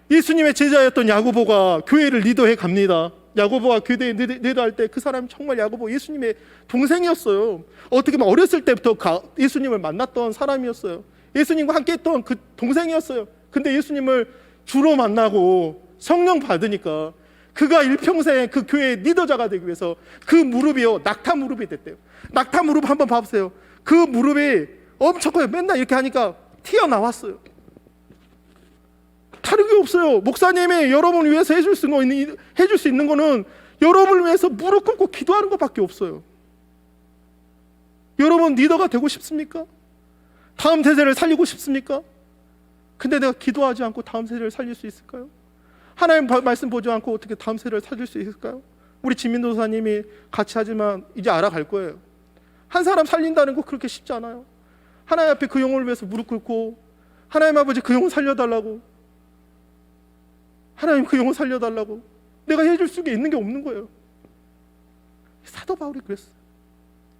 예수님의 제자였던 야고보가 교회를 리더해 갑니다. 야고보가 교회에 리더할 때 그 사람이 정말 야고보 예수님의 동생이었어요. 어떻게 보면 어렸을 때부터 예수님을 만났던 사람이었어요. 예수님과 함께 했던 그 동생이었어요. 근데 예수님을 주로 만나고 성령 받으니까 그가 일평생 그 교회의 리더자가 되기 위해서 그 무릎이요 낙타 무릎이 됐대요. 낙타 무릎 한번 봐보세요. 그 무릎이 엄청 커요. 맨날 이렇게 하니까 튀어나왔어요. 다른 게 없어요. 목사님이 여러분을 위해서 해줄 수 있는 거는 여러분을 위해서 무릎 꿇고 기도하는 것밖에 없어요. 여러분 리더가 되고 싶습니까? 다음 세대를 살리고 싶습니까? 근데 내가 기도하지 않고 다음 세대를 살릴 수 있을까요? 하나님 말씀 보지 않고 어떻게 다음 세대를 살릴 수 있을까요? 우리 진민도 사님이 같이 하지만 이제 알아갈 거예요. 한 사람 살린다는 거 그렇게 쉽지 않아요. 하나님 앞에 그 영혼을 위해서 무릎 꿇고 하나님 아버지 그 영혼 살려달라고, 하나님 그 영혼 살려달라고 내가 해줄 수 있는 게 없는 거예요. 사도 바울이 그랬어요.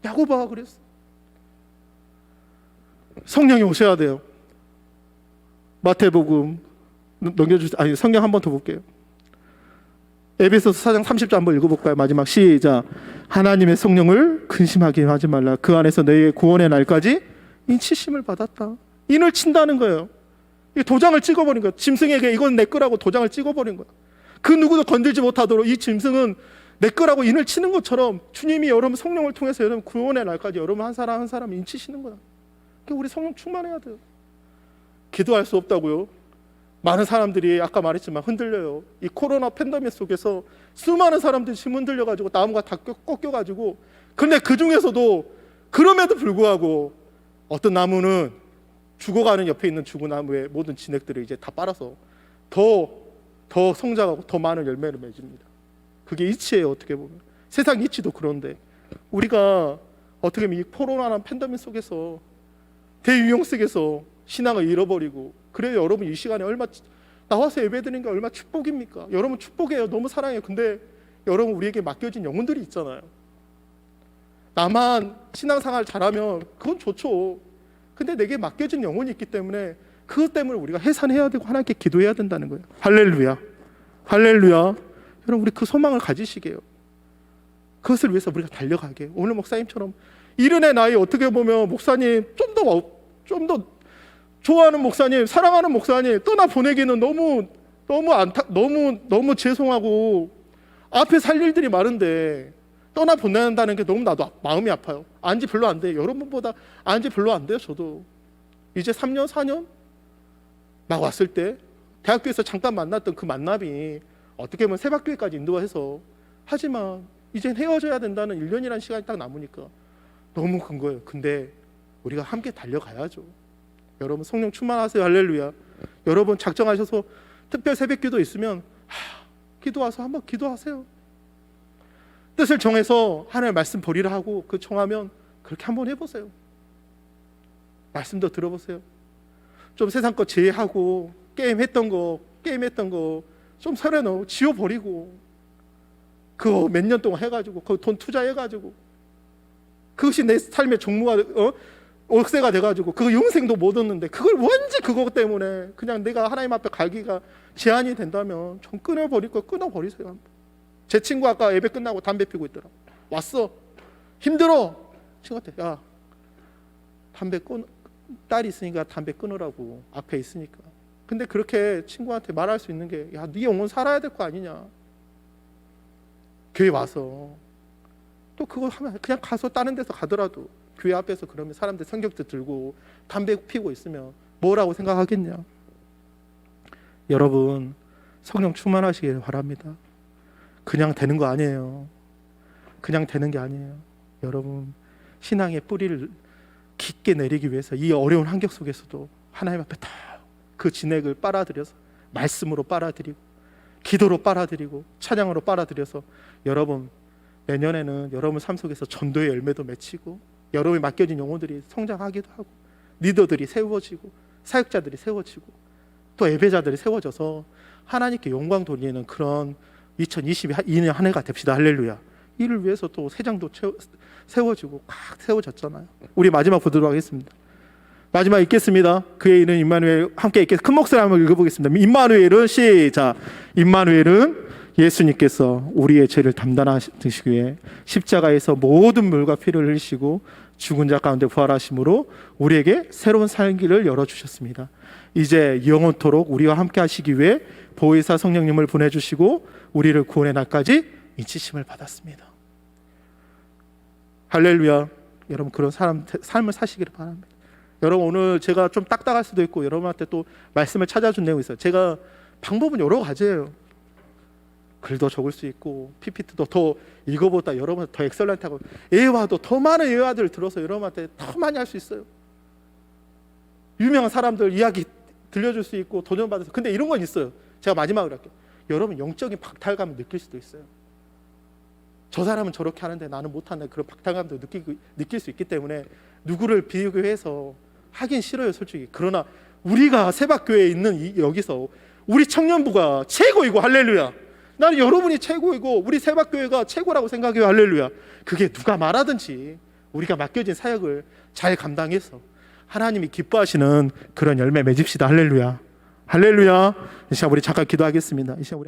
야고보가 그랬어요. 성령이 오셔야 돼요. 마태복음 넘겨주세요. 성경 한 번 더 볼게요. 에베소서 4장 30절 한번 읽어볼까요? 마지막 시작. 하나님의 성령을 근심하게 하지 말라. 그 안에서 너희의 구원의 날까지 인치심을 받았다. 인을 친다는 거예요. 도장을 찍어버린 거예요. 짐승에게 이건 내 거라고 도장을 찍어버린 거예요. 그 누구도 건들지 못하도록 이 짐승은 내 거라고 인을 치는 것처럼 주님이 여러분 성령을 통해서 여러분 구원의 날까지 여러분 한 사람 한 사람 인치시는 거야. 그러니까 우리 성령 충만해야 돼요. 기도할 수 없다고요? 많은 사람들이 아까 말했지만 흔들려요. 이 코로나 팬데믹 속에서 수많은 사람들이 지금 흔들려가지고 나무가 다 꺾여가지고, 근데 그 중에서도 그럼에도 불구하고 어떤 나무는 죽어가는 옆에 있는 죽은 나무의 모든 진액들을 이제 다 빨아서 더 성장하고 더 많은 열매를 맺습니다. 그게 이치예요. 어떻게 보면 세상 이치도 그런데 우리가 어떻게 보면 이 코로나라는 팬데믹 속에서 대유형 속에서 신앙을 잃어버리고. 그래요. 여러분 이 시간에 얼마 나와서 예배드리는 게 얼마 축복입니까? 여러분 축복이에요. 너무 사랑해요. 근데 여러분 우리에게 맡겨진 영혼들이 있잖아요. 나만 신앙생활 잘하면 그건 좋죠. 근데 내게 맡겨진 영혼이 있기 때문에 그것 때문에 우리가 해산해야 되고 하나님께 기도해야 된다는 거예요. 할렐루야. 할렐루야. 여러분 우리 그 소망을 가지시게요. 그것을 위해서 우리가 달려가게. 오늘 목사님처럼 이른의 나이 어떻게 보면 목사님 좀 더 좋아하는 목사님, 사랑하는 목사님 떠나 보내기는 너무 죄송하고 앞에 살 일들이 많은데 떠나 보낸다는 게 너무 나도 마음이 아파요. 안지 별로 안 돼요. 여러분보다 안지 별로 안 돼요. 저도 이제 3년 4년 막 왔을 때 대학교에서 잠깐 만났던 그 만남이 어떻게 보면 새벽교회까지 인도해서, 하지만 이젠 헤어져야 된다는 1년이라는 시간이 딱 남으니까 너무 큰 거예요. 근데 우리가 함께 달려가야죠. 여러분 성령 충만하세요. 할렐루야. 여러분 작정하셔서 특별 새벽기도 있으면 기도와서 한번 기도하세요. 뜻을 정해서 하나님의 말씀 보리라 하고 그 정하면 그렇게 한번 해보세요. 말씀도 들어보세요. 좀 세상 거 제외하고 게임했던 거 좀 서려놓고 지워버리고 그거 몇 년 동안 해가지고 그 돈 투자해가지고 그것이 내 삶의 종무가 억세가 돼가지고 그 영생도 못 얻는데 그걸 왠지 그거 때문에 그냥 내가 하나님 앞에 갈기가 제한이 된다면 좀 끊어버릴 거 끊어버리세요. 제 친구 아까 예배 끝나고 담배 피고 있더라. 왔어. 힘들어. 친구한테 야 담배 딸이 있으니까 담배 끊으라고 앞에 있으니까. 근데 그렇게 친구한테 말할 수 있는 게 야 네 영혼 살아야 될 거 아니냐. 교회 와서 또 그거 하면 그냥 가서 다른 데서 가더라도 교회 앞에서 그러면 사람들 성경도 들고 담배 피고 있으면 뭐라고 생각하겠냐. 여러분 성령 충만하시길 바랍니다. 그냥 되는 거 아니에요. 그냥 되는 게 아니에요. 여러분 신앙의 뿌리를 깊게 내리기 위해서 이 어려운 환경 속에서도 하나님 앞에 다 그 진액을 빨아들여서 말씀으로 빨아들이고 기도로 빨아들이고 찬양으로 빨아들여서 여러분 내년에는 여러분 삶 속에서 전도의 열매도 맺히고 여러분이 맡겨진 영혼들이 성장하기도 하고 리더들이 세워지고 사역자들이 세워지고 또 예배자들이 세워져서 하나님께 영광 돌리는 그런 2022년 한 해가 됩시다. 할렐루야. 이를 위해서 또 새장도 세워지고 꽉 세워졌잖아요. 우리 마지막 보도록 하겠습니다. 마지막 읽겠습니다. 그의 이름 임마누엘. 함께 읽겠습니다. 큰 목소리 한번 읽어보겠습니다. 임마누엘은 시작. 임마누엘은 예수님께서 우리의 죄를 담당하시기 위해 십자가에서 모든 물과 피를 흘리시고 죽은 자 가운데 부활하심으로 우리에게 새로운 살기를 열어주셨습니다. 이제 영원토록 우리와 함께 하시기 위해 보혜사 성령님을 보내주시고 우리를 구원의 날까지 인치심을 받았습니다. 할렐루야. 여러분 그런 삶을 사시기를 바랍니다. 여러분 오늘 제가 좀 딱딱할 수도 있고 여러분한테 또 말씀을 찾아준 내용이 있어요. 제가 방법은 여러 가지예요. 글도 적을 수 있고 PPT도 더 이거보다 여러분한테 더 엑셀런트하고 예화도 더 많은 예화들을 들어서 여러분한테 더 많이 할 수 있어요. 유명한 사람들 이야기 들려줄 수 있고 도전받아서. 근데 이런 건 있어요. 제가 마지막으로 할게요. 여러분 영적인 박탈감을 느낄 수도 있어요. 저 사람은 저렇게 하는데 나는 못하는 그런 박탈감도 느낄 수 있기 때문에 누구를 비교해서 하긴 싫어요 솔직히. 그러나 우리가 세박교회에 있는 여기서 우리 청년부가 최고이고 할렐루야. 나는 여러분이 최고이고 우리 세박교회가 최고라고 생각해요. 할렐루야. 그게 누가 말하든지 우리가 맡겨진 사역을 잘 감당해서 하나님이 기뻐하시는 그런 열매 맺읍시다. 할렐루야. 할렐루야. 이 시간 우리 잠깐 기도하겠습니다. 이 시간 우리